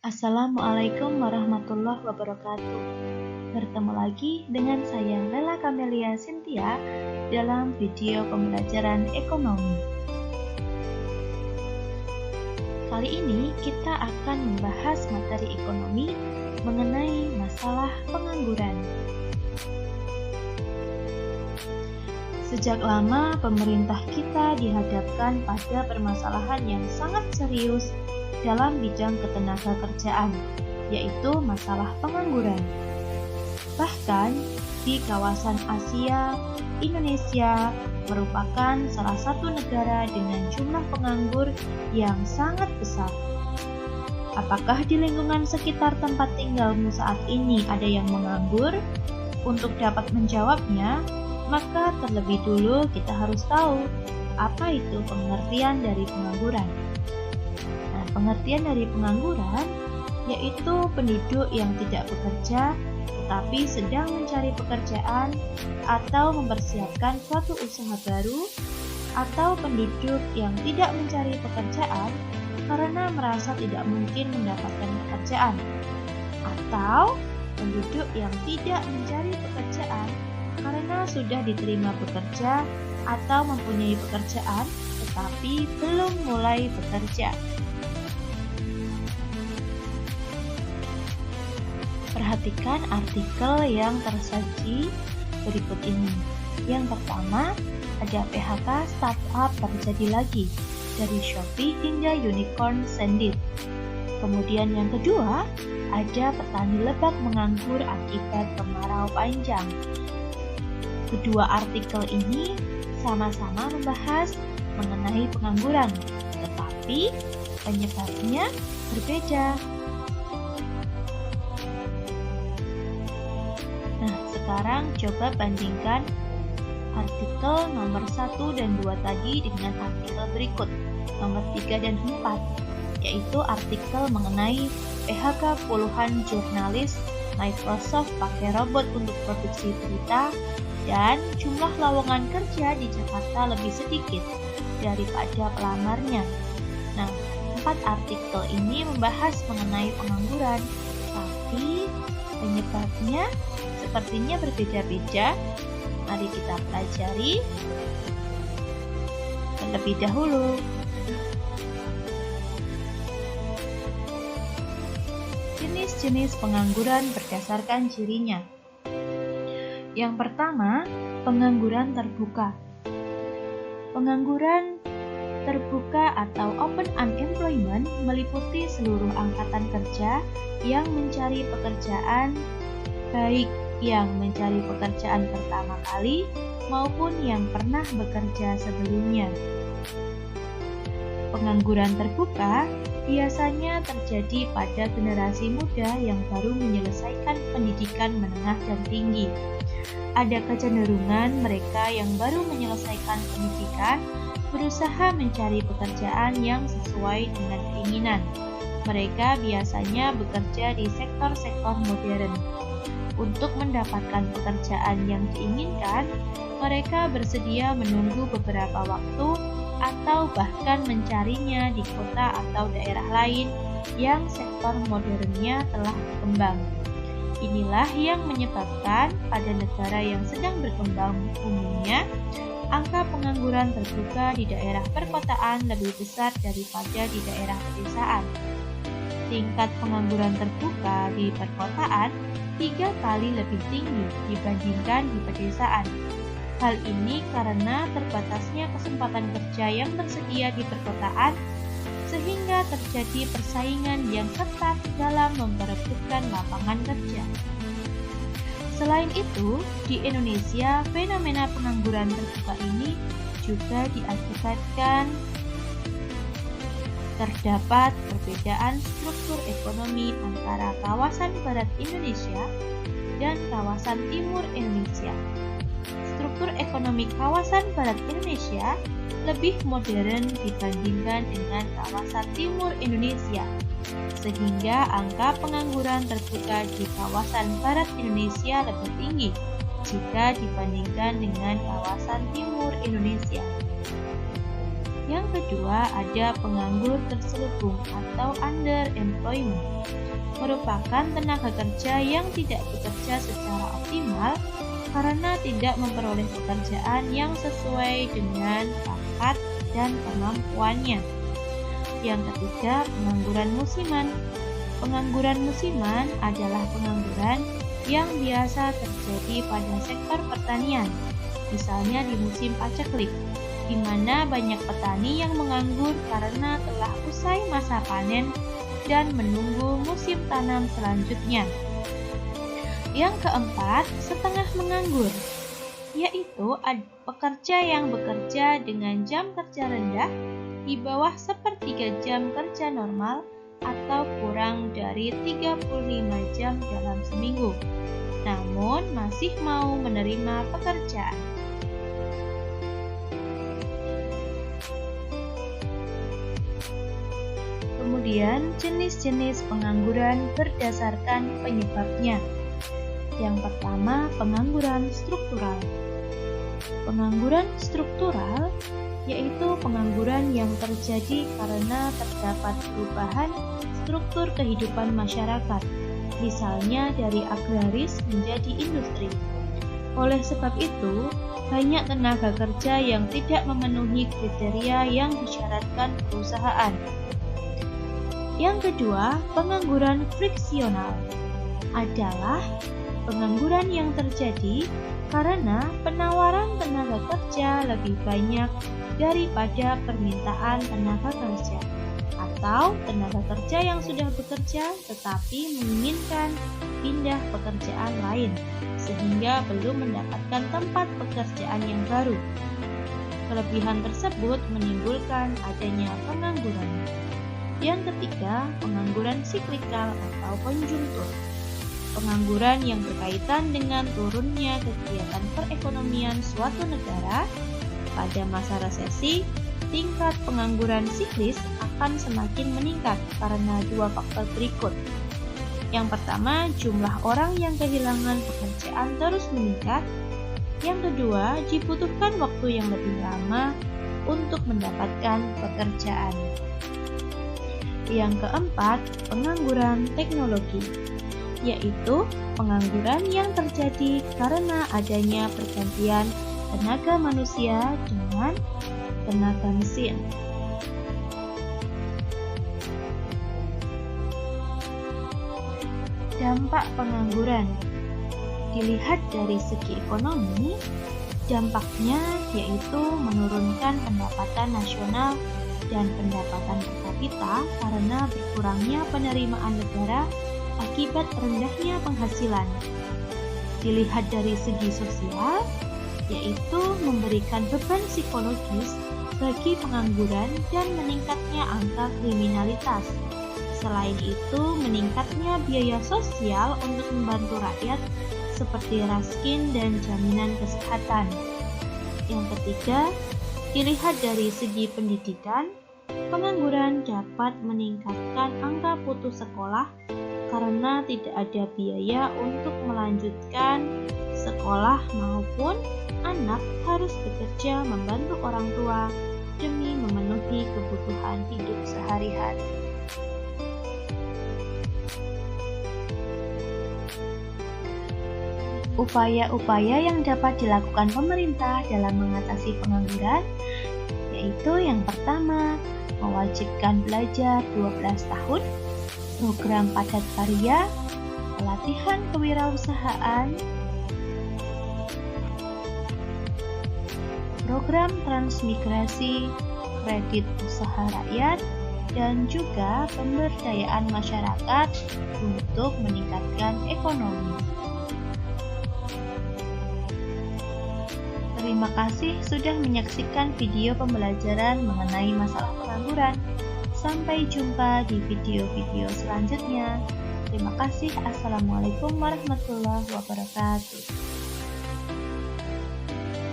Assalamualaikum warahmatullahi wabarakatuh. Bertemu lagi dengan saya Lela Kamelia Cynthia dalam video pembelajaran ekonomi. Kali ini kita akan membahas materi ekonomi mengenai masalah pengangguran. Sejak lama pemerintah kita dihadapkan pada permasalahan yang sangat serius dalam bidang ketenagakerjaan, yaitu masalah pengangguran. Bahkan di kawasan Asia, Indonesia merupakan salah satu negara dengan jumlah penganggur yang sangat besar. Apakah di lingkungan sekitar tempat tinggalmu saat ini ada yang menganggur? Untuk dapat menjawabnya, maka terlebih dulu kita harus tahu apa itu pengertian dari pengangguran. Nah, pengertian dari pengangguran yaitu penduduk yang tidak bekerja tetapi sedang mencari pekerjaan atau mempersiapkan suatu usaha baru, atau penduduk yang tidak mencari pekerjaan karena merasa tidak mungkin mendapatkan pekerjaan, atau penduduk yang tidak mencari pekerjaan karena sudah diterima bekerja atau mempunyai pekerjaan tetapi belum mulai bekerja. Perhatikan artikel yang tersaji berikut ini. Yang pertama, ada PHK startup terjadi lagi dari Shopee hingga Unicorn Sendit. Kemudian yang kedua, ada petani Lebak menganggur akibat kemarau panjang. Kedua artikel ini sama-sama membahas mengenai pengangguran, tetapi penyebabnya berbeda. Nah, sekarang coba bandingkan artikel nomor 1 dan 2 tadi dengan artikel berikut, nomor 3 dan 4, yaitu artikel mengenai PHK puluhan jurnalis, Microsoft pakai robot untuk produksi berita, dan jumlah lowongan kerja di Jakarta lebih sedikit daripada pelamarnya. Nah, 4 artikel ini membahas mengenai pengangguran, tapi penyebabnya sepertinya berbeda-beda. Mari kita pelajari terlebih dahulu. Jenis-jenis pengangguran berdasarkan cirinya. Yang pertama, pengangguran terbuka. Pengangguran terbuka atau open unemployment meliputi seluruh angkatan kerja yang mencari pekerjaan, baik yang mencari pekerjaan pertama kali maupun yang pernah bekerja sebelumnya. Pengangguran terbuka biasanya terjadi pada generasi muda yang baru menyelesaikan pendidikan menengah dan tinggi. Ada kecenderungan mereka yang baru menyelesaikan pendidikan berusaha mencari pekerjaan yang sesuai dengan keinginan. Mereka biasanya bekerja di sektor-sektor modern. Untuk mendapatkan pekerjaan yang diinginkan, mereka bersedia menunggu beberapa waktu atau bahkan mencarinya di kota atau daerah lain yang sektor modernnya telah berkembang. Inilah yang menyebabkan pada negara yang sedang berkembang umumnya, angka pengangguran terbuka di daerah perkotaan lebih besar daripada di daerah pedesaan. Tingkat pengangguran terbuka di perkotaan 3 kali lebih tinggi dibandingkan di pedesaan. Hal ini karena terbatasnya kesempatan kerja yang tersedia di perkotaan, sehingga terjadi persaingan yang ketat dalam memperebutkan lapangan kerja. Selain itu, di Indonesia fenomena pengangguran terbuka ini juga diakibatkan terdapat perbedaan struktur ekonomi antara kawasan barat Indonesia dan kawasan timur Indonesia. Struktur ekonomi kawasan barat Indonesia lebih modern dibandingkan dengan kawasan timur Indonesia, sehingga angka pengangguran terbuka di kawasan barat Indonesia lebih tinggi jika dibandingkan dengan kawasan timur Indonesia. Yang kedua, ada penganggur terselubung atau underemployment. Merupakan tenaga kerja yang tidak bekerja secara optimal karena tidak memperoleh pekerjaan yang sesuai dengan bakat dan kemampuannya. Yang ketiga, pengangguran musiman. Pengangguran musiman adalah pengangguran yang biasa terjadi pada sektor pertanian, misalnya di musim paceklik, di mana banyak petani yang menganggur karena telah usai masa panen dan menunggu musim tanam selanjutnya. Yang keempat, setengah menganggur, yaitu pekerja yang bekerja dengan jam kerja rendah di bawah sepertiga jam kerja normal atau kurang dari 35 jam dalam seminggu, namun masih mau menerima pekerjaan. Kemudian, jenis-jenis pengangguran berdasarkan penyebabnya. Yang pertama, pengangguran struktural. Pengangguran struktural yaitu pengangguran yang terjadi karena terdapat perubahan struktur kehidupan masyarakat, misalnya dari agraris menjadi industri. Oleh sebab itu, banyak tenaga kerja yang tidak memenuhi kriteria yang disyaratkan perusahaan. Yang kedua, pengangguran friksional adalah pengangguran yang terjadi karena penawaran tenaga kerja lebih banyak daripada permintaan tenaga kerja, atau tenaga kerja yang sudah bekerja tetapi menginginkan pindah pekerjaan lain sehingga belum mendapatkan tempat pekerjaan yang baru. Kelebihan tersebut menimbulkan adanya pengangguran. Yang ketiga, pengangguran siklikal atau konjungtur. Pengangguran yang berkaitan dengan turunnya kegiatan perekonomian suatu negara. Pada masa resesi, tingkat pengangguran siklis akan semakin meningkat karena dua faktor berikut. Yang pertama, jumlah orang yang kehilangan pekerjaan terus meningkat. Yang kedua, dibutuhkan waktu yang lebih lama untuk mendapatkan pekerjaan. Yang keempat, pengangguran teknologi, yaitu pengangguran yang terjadi karena adanya pergantian tenaga manusia dengan tenaga mesin. Dampak pengangguran dilihat dari segi ekonomi, dampaknya yaitu menurunkan pendapatan nasional dan pendapatan per kapita karena berkurangnya penerimaan negara akibat rendahnya penghasilan. Dilihat dari segi sosial, yaitu memberikan beban psikologis bagi pengangguran dan meningkatnya angka kriminalitas. Selain itu, meningkatnya biaya sosial untuk membantu rakyat seperti raskin dan jaminan kesehatan. Yang ketiga, dilihat dari segi pendidikan, pengangguran dapat meningkatkan angka putus sekolah karena tidak ada biaya untuk melanjutkan sekolah maupun anak harus bekerja membantu orang tua demi memenuhi kebutuhan hidup sehari-hari. Upaya-upaya yang dapat dilakukan pemerintah dalam mengatasi pengangguran yaitu yang pertama, mewajibkan belajar 12 tahun, program padat karya, pelatihan kewirausahaan, program transmigrasi, kredit usaha rakyat, dan juga pemberdayaan masyarakat untuk meningkatkan ekonomi. Terima kasih sudah menyaksikan video pembelajaran mengenai masalah pengangguran. Sampai jumpa di video-video selanjutnya. Terima kasih. Assalamualaikum warahmatullahi wabarakatuh.